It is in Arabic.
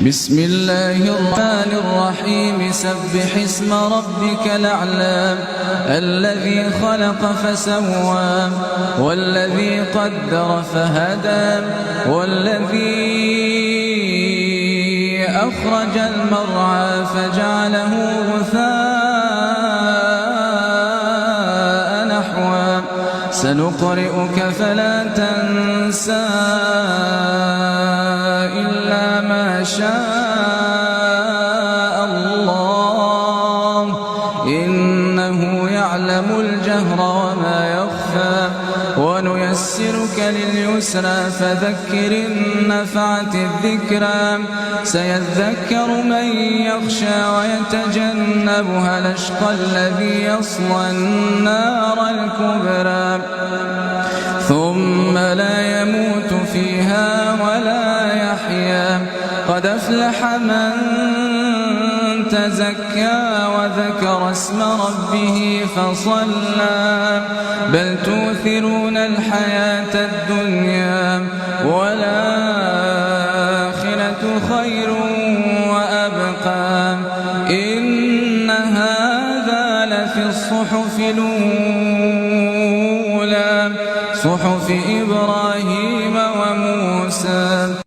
بسم الله الرحمن الرحيم سبح اسم ربك الأعلى الذي خلق فسوى والذي قدر فهدى والذي أخرج المرعى فجعله غثاء نحوا سنقرئك فلا تنسى إلا ما شاء الله إنه يعلم الجهر وما يخفى ونيسرك لليسرى فذكر إن نفعت الذكرى سيذكر من يخشى ويتجنبها الأشقى الذي يصلى النار الكبرى ثم لا يموت فيها ولا يحيا قد أفلح من تزكى وذكر اسم ربه فصلى بل تؤثرون الحياة الدنيا والآخرة خير وأبقى إن هذا لفي الصحف الأولى صحف إبراهيم وموسى.